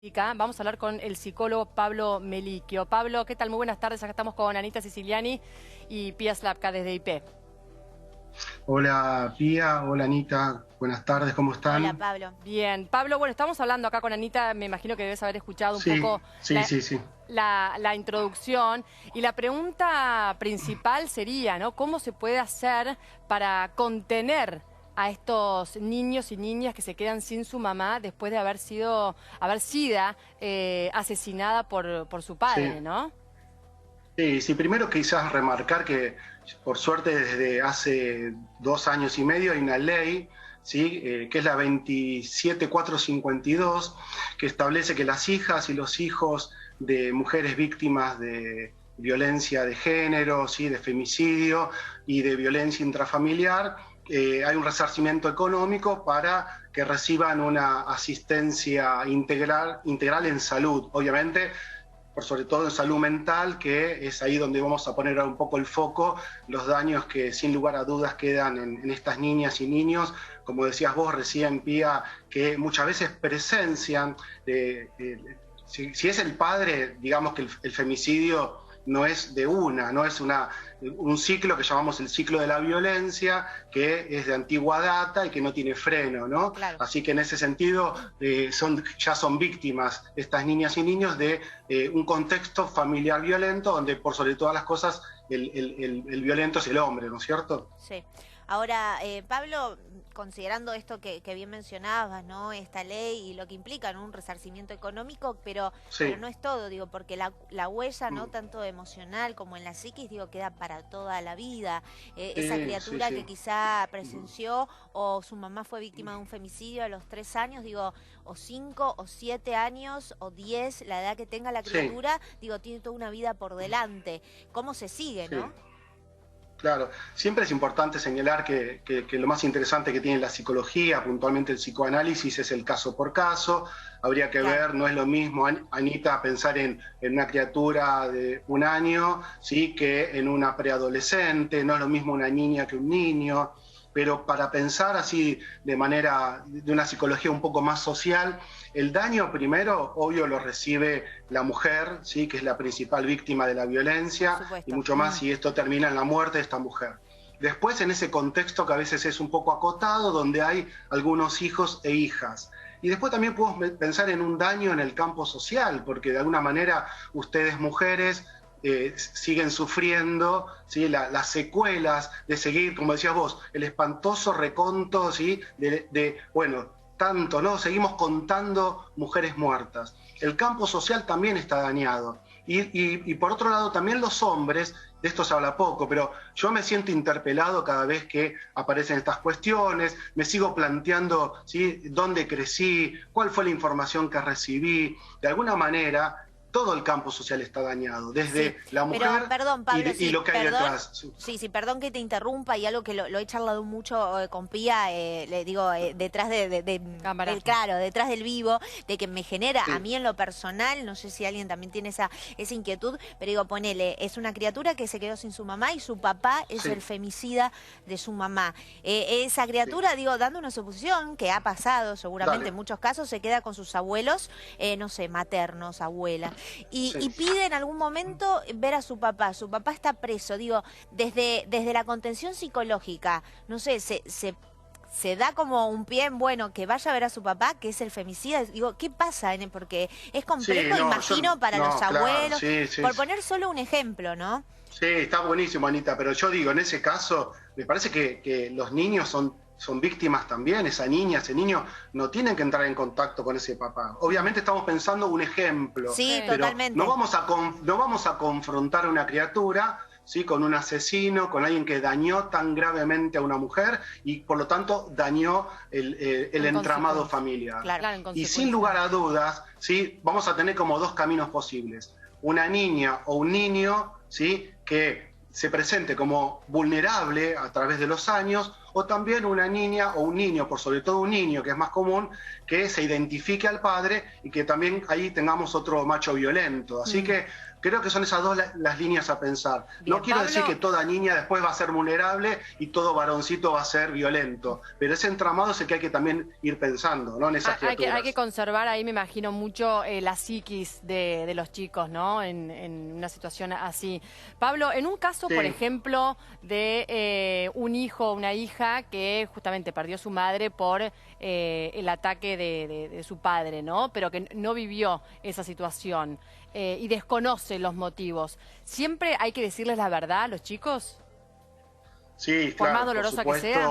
Vamos a hablar con el psicólogo Pablo Melicchio. Pablo, ¿qué tal? Muy buenas tardes. Acá estamos con Anita Siciliani y Pía Slapka desde IP. Hola Pía, hola Anita, buenas tardes, ¿cómo Hola, están? Pablo. Bien. Pablo, bueno, estamos hablando acá con Anita. Me imagino que debes haber escuchado un Sí, poco sí, sí, sí. la introducción. Y la pregunta principal sería, ¿no? ¿Cómo se puede hacer para contener a estos niños y niñas que se quedan sin su mamá después de haber sido asesinada por su Sí, padre, ¿no? sí, sí, primero quizás remarcar que por suerte desde hace 2 años y medio hay una ley, ¿sí? Que es la 27452, que establece que las hijas y los hijos de mujeres víctimas de violencia de género, ¿sí? De femicidio y de violencia intrafamiliar, hay un resarcimiento económico para que reciban una asistencia integral en salud, obviamente por sobre todo en salud mental, que es ahí donde vamos a poner un poco el foco, los daños que sin lugar a dudas quedan en estas niñas y niños, como decías vos recién, Pía, que muchas veces presencian, si es el padre, digamos que el femicidio no es no es un ciclo que llamamos el ciclo de la violencia, que es de antigua data y que no tiene freno, ¿no? Claro. Así que en ese sentido ya son víctimas estas niñas y niños de un contexto familiar violento, donde por sobre todas las cosas el violento es el hombre, ¿no es cierto? Sí. Ahora, Pablo, considerando esto que bien mencionabas, ¿no? Esta ley y lo que implica, ¿no? Un resarcimiento económico, pero Sí. no es todo, digo, porque la huella, ¿no? Tanto emocional como en la psiquis, digo, queda para toda la vida. Esa Sí, criatura sí. que quizá presenció o su mamá fue víctima de un femicidio a los 3 años, digo, o 5 o 7 años o 10, la edad que tenga la criatura, digo, tiene toda una vida por delante. ¿Cómo se sigue, Sí. no? Claro, siempre es importante señalar que lo más interesante que tiene la psicología, puntualmente el psicoanálisis, es el caso por caso. Habría que ver, no es lo mismo, Anita, pensar en una criatura de 1 año, ¿sí? Que en una preadolescente, no es lo mismo una niña que un niño. Pero para pensar así de una psicología un poco más social, el daño primero, obvio, lo recibe la mujer, ¿sí? Que es la principal víctima de la violencia, y mucho más si esto termina en la muerte de esta mujer. Después, en ese contexto que a veces es un poco acotado, donde hay algunos hijos e hijas. Y después también podemos pensar en un daño en el campo social, porque de alguna manera ustedes mujeres siguen sufriendo, ¿sí? Las secuelas de seguir, como decías vos, el espantoso reconto, ¿sí? Bueno, tanto, ¿no? Seguimos contando mujeres muertas. El campo social también está dañado. Y por otro lado, también los hombres, de esto se habla poco, pero yo me siento interpelado cada vez que aparecen estas cuestiones, me sigo planteando, ¿sí? ¿Dónde crecí? ¿Cuál fue la información que recibí? De alguna manera, todo el campo social está dañado, desde la mujer pero, perdón, Pablo, y lo que hay detrás. Sí, perdón que te interrumpa, y algo que lo he charlado mucho con Pía, le digo, detrás detrás del vivo, de que me genera, a mí en lo personal, no sé si alguien también tiene esa inquietud, pero digo, ponele, es una criatura que se quedó sin su mamá y su papá es el femicida de su mamá. Esa criatura, digo, dando una suposición que ha pasado seguramente en muchos casos, se queda con sus abuelos, no sé, maternos, abuelas. Y pide en algún momento ver a su papá. Su papá está preso. Digo, desde la contención psicológica, no sé, se da como un pie en, bueno, que vaya a ver a su papá, que es el femicida. Digo, ¿qué pasa? Porque es complejo, imagino, para los abuelos. Por poner solo un ejemplo, ¿no? Sí, está buenísimo, Anita, pero yo digo, en ese caso, me parece que los niños son víctimas también, esa niña, ese niño, no tienen que entrar en contacto con ese papá. Obviamente estamos pensando un ejemplo, sí, pero totalmente. no vamos a confrontar a una criatura, ¿sí? Con un asesino, con alguien que dañó tan gravemente a una mujer y por lo tanto dañó el entramado familiar. Claro, y sin lugar a dudas, ¿sí? Vamos a tener como dos caminos posibles. Una niña o un niño, ¿sí? Que se presente como vulnerable a través de los años, o también una niña o un niño, por sobre todo un niño, que es más común, que se identifique al padre y que también ahí tengamos otro macho violento. Así que creo que son esas dos las líneas a pensar. Bien, no quiero Pablo, decir que toda niña después va a ser vulnerable y todo varoncito va a ser violento, pero ese entramado es el que hay que también ir pensando, ¿no? En esas criaturas. Hay que conservar ahí, me imagino, mucho la psiquis de los chicos, ¿no? En una situación así. Pablo, en un caso, por ejemplo, de un hijo o una hija que justamente perdió a su madre por el ataque de su padre, ¿no? Pero que no vivió esa situación y desconoce los motivos. ¿Siempre hay que decirles la verdad a los chicos? Sí, por claro, más dolorosa por que sea.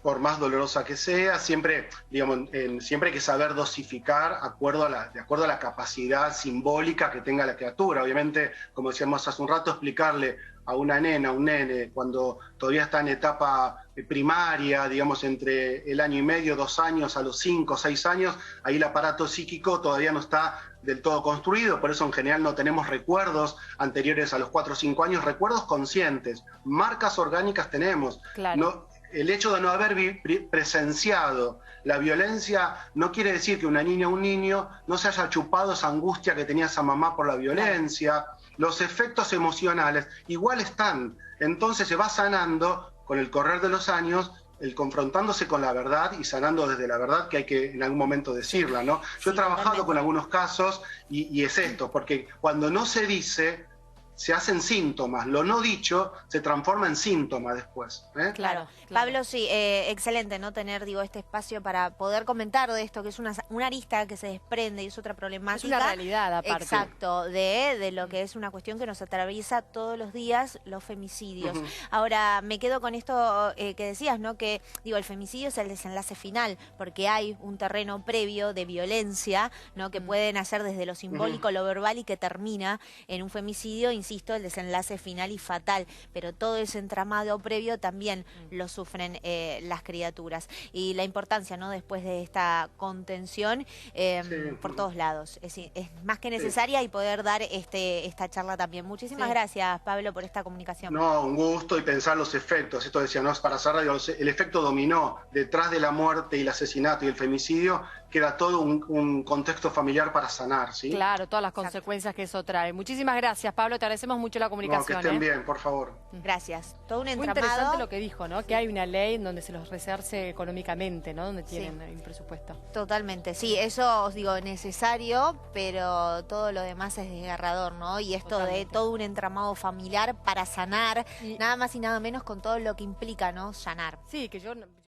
Por más dolorosa que sea, siempre, digamos, siempre hay que saber dosificar de acuerdo a la capacidad simbólica que tenga la criatura. Obviamente, como decíamos hace un rato, explicarle a una nena, a un nene, cuando todavía está en etapa primaria, digamos, entre el año y medio, 2 años, a los 5 o 6 años, ahí el aparato psíquico todavía no está del todo construido, por eso en general no tenemos recuerdos anteriores a los 4 o 5 años, recuerdos conscientes, marcas orgánicas tenemos. Claro. No, el hecho de no haber presenciado la violencia no quiere decir que una niña o un niño no se haya chupado esa angustia que tenía esa mamá por la violencia. Los efectos emocionales igual están. Entonces se va sanando con el correr de los años, el confrontándose con la verdad y sanando desde la verdad, que hay que en algún momento decirla, ¿no? Yo he trabajado con algunos casos y es esto, porque cuando no se dice, se hacen síntomas. Lo no dicho se transforma en síntoma después. Claro. Pablo, sí, excelente, ¿no? Tener, digo, este espacio para poder comentar de esto, que es una arista que se desprende y es otra problemática. Es una realidad, aparte. Exacto, de lo que es una cuestión que nos atraviesa todos los días, los femicidios. Ahora, me quedo con esto que decías, ¿no? Que, digo, el femicidio es el desenlace final, porque hay un terreno previo de violencia, ¿no? Que pueden hacer desde lo simbólico, lo verbal y que termina en un femicidio, insisto, el desenlace final y fatal, pero todo ese entramado previo también lo sufren las criaturas. Y la importancia, ¿no? Después de esta contención por todos lados. Es más que necesaria y poder dar esta charla también. Muchísimas gracias, Pablo, por esta comunicación. No, un gusto y pensar los efectos. Esto decía, no es para cerrar, el efecto dominó. Detrás de la muerte y el asesinato y el femicidio queda todo un contexto familiar para sanar, ¿sí? Claro, todas las consecuencias que eso trae. Muchísimas gracias, Pablo. Te agradecemos mucho la comunicación. No, que estén bien, por favor. Gracias. Todo un entramado. Muy interesante lo que dijo, ¿no? Que hay una ley en donde se los resarce económicamente, ¿no? Donde tienen un presupuesto. Totalmente, sí. Eso os digo necesario, pero todo lo demás es desgarrador, ¿no? Y esto de todo un entramado familiar para sanar, nada más y nada menos con todo lo que implica, ¿no? Sanar. Sí, que yo...